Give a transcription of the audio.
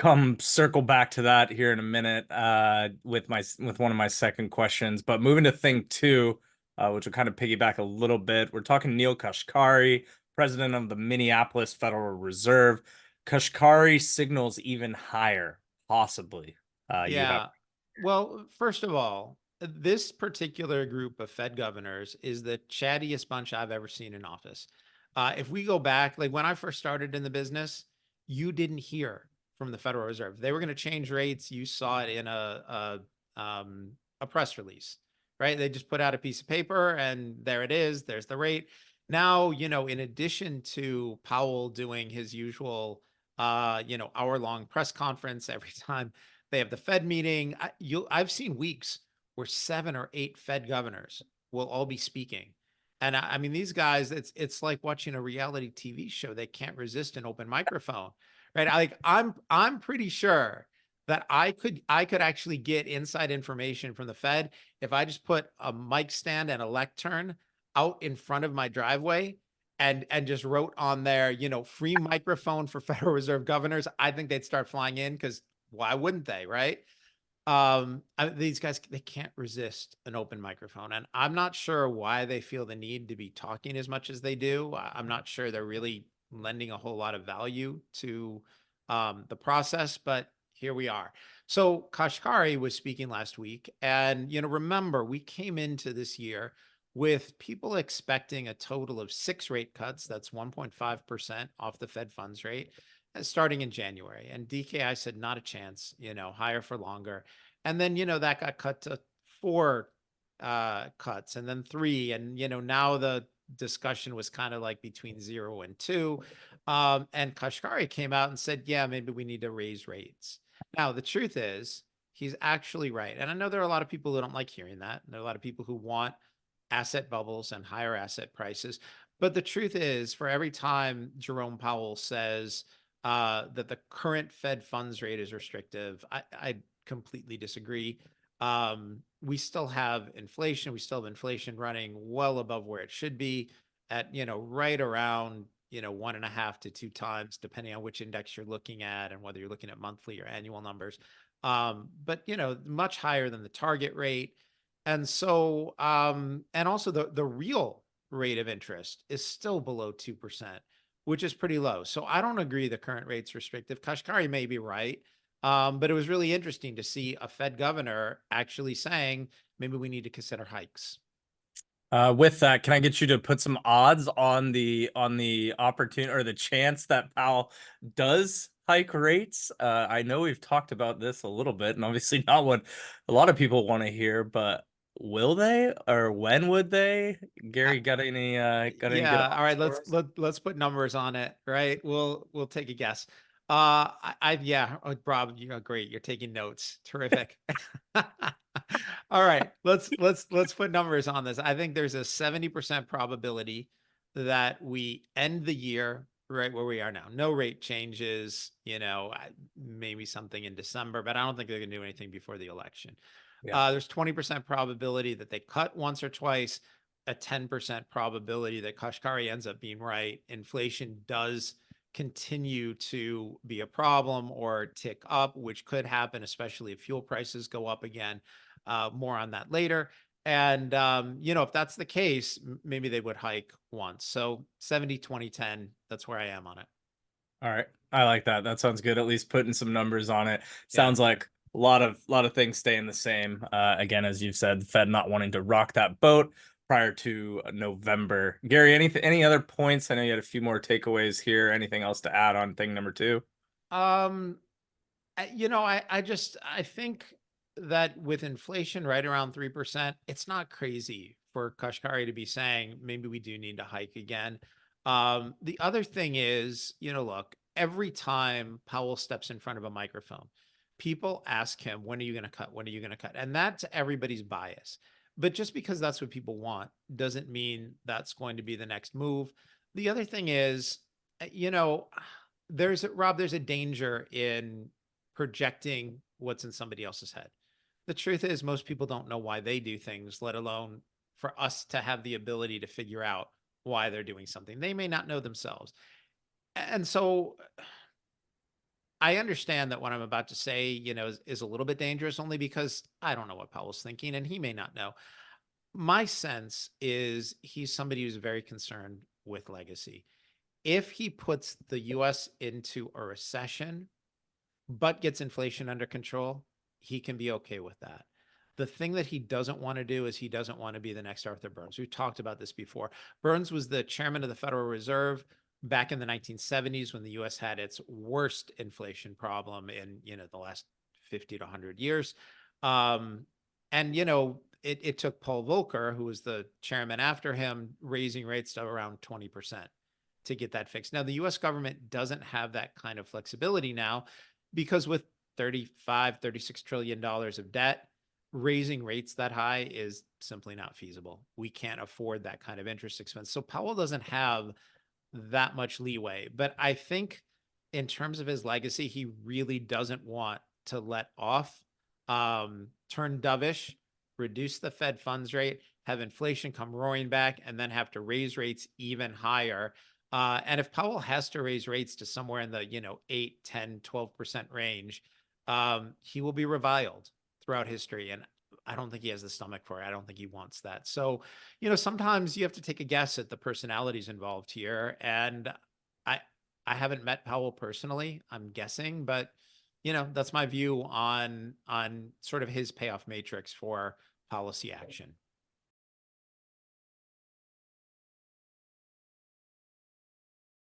come circle back to that here in a minute with one of my second questions. But moving to thing two, which will kind of piggyback a little bit. We're talking Neel Kashkari, president of the Minneapolis Federal Reserve. Kashkari signals even higher, possibly. You have Yeah. Well, first of all, this particular group of Fed governors is the chattiest bunch I've ever seen in office. If we go back, like when I first started in the business, you didn't hear from the Federal Reserve. They were going to change rates. You saw it in a press release, right? They just put out a piece of paper and there it is. There's the rate. Now, in addition to Powell doing his usual, hour-long press conference every time they have the Fed meeting. I've seen weeks where 7 or 8 Fed governors will all be speaking. And I mean, these guys, it's like watching a reality TV show. They can't resist an open microphone, right? I'm pretty sure that I could actually get inside information from the Fed if I just put a mic stand and a lectern out in front of my driveway and just wrote on there, free microphone for Federal Reserve governors. I think they'd start flying in because why wouldn't they, right? These guys, they can't resist an open microphone, and I'm not sure why they feel the need to be talking as much as they do. I'm not sure they're really lending a whole lot of value to the process, but here we are. So Kashkari was speaking last week, and remember, we came into this year with people expecting a total of 6 rate cuts. That's 1.5% off the Fed funds rate starting in January. And DKI said, not a chance, higher for longer. And then, that got cut to 4 cuts and then 3. And, now the discussion was kind of like between 0 and 2. And Kashkari came out and said, yeah, maybe we need to raise rates. Now, the truth is, he's actually right. And I know there are a lot of people who don't like hearing that. There are a lot of people who want asset bubbles and higher asset prices. But the truth is, for every time Jerome Powell says, that the current Fed funds rate is restrictive, I completely disagree. We still have inflation. We still have inflation running well above where it should be at, right around, 1.5 to 2 times, depending on which index you're looking at and whether you're looking at monthly or annual numbers. But, much higher than the target rate. And so, and also the real rate of interest is still below 2%, which is pretty low. So I don't agree the current rate's restrictive. Kashkari may be right. But it was really interesting to see a Fed governor actually saying, maybe we need to consider hikes. with that, can I get you to put some odds on the opportunity or the chance that Powell does hike rates? I know we've talked about this a little bit, and obviously not what a lot of people want to hear, but will they or when would they? Uh, Gary, got any good yeah. All odds right. for Let's us? let's put numbers on it. Right. We'll take a guess. Yeah. Oh, Rob, great. You're taking notes. Terrific. All right. Let's put numbers on this. I think there's a 70% probability that we end the year right where we are now. No rate changes, maybe something in December, but I don't think they're going to do anything before the election. Yeah. There's 20% probability that they cut once or twice, a 10% probability that Kashkari ends up being right. Inflation does continue to be a problem or tick up, which could happen, especially if fuel prices go up again. More on that later. And, if that's the case, maybe they would hike once. So 70, 20, 10, that's where I am on it. All right. I like that. That sounds good. At least putting some numbers on it. Yeah. Sounds like a lot of things staying the same. Again, as you've said, the Fed not wanting to rock that boat prior to November. Gary, any other points? I know you had a few more takeaways here. Anything else to add on thing number two? Um, I think that with inflation right around 3%, it's not crazy for Kashkari to be saying maybe we do need to hike again. The other thing is, look, every time Powell steps in front of a microphone, people ask him, when are you going to cut? When are you going to cut? And that's everybody's bias. But just because that's what people want doesn't mean that's going to be the next move. The other thing is, there's a danger in projecting what's in somebody else's head. The truth is, most people don't know why they do things, let alone for us to have the ability to figure out why they're doing something. They may not know themselves. And so I understand that what I'm about to say, is a little bit dangerous only because I don't know what Powell's thinking and he may not know. My sense is he's somebody who's very concerned with legacy. If he puts the US into a recession, but gets inflation under control, he can be okay with that. The thing that he doesn't want to do is he doesn't want to be the next Arthur Burns. We've talked about this before. Burns was the chairman of the Federal Reserve back in the 1970s when the US had its worst inflation problem in, the last 50 to 100 years. And it took Paul Volcker, who was the chairman after him, raising rates to around 20% to get that fixed. Now, the US government doesn't have that kind of flexibility now because with 35, $36 trillion of debt, raising rates that high is simply not feasible. We can't afford that kind of interest expense. So Powell doesn't have that much leeway. But I think in terms of his legacy, he really doesn't want to let off, turn dovish, reduce the Fed funds rate, have inflation come roaring back, and then have to raise rates even higher. And if Powell has to raise rates to somewhere in the, 8, 10, 12% range, he will be reviled throughout history. And I don't think he has the stomach for it. I don't think he wants that. So, sometimes you have to take a guess at the personalities involved here. And I I haven't met Powell personally. I'm guessing, but that's my view on sort of his payoff matrix for policy action.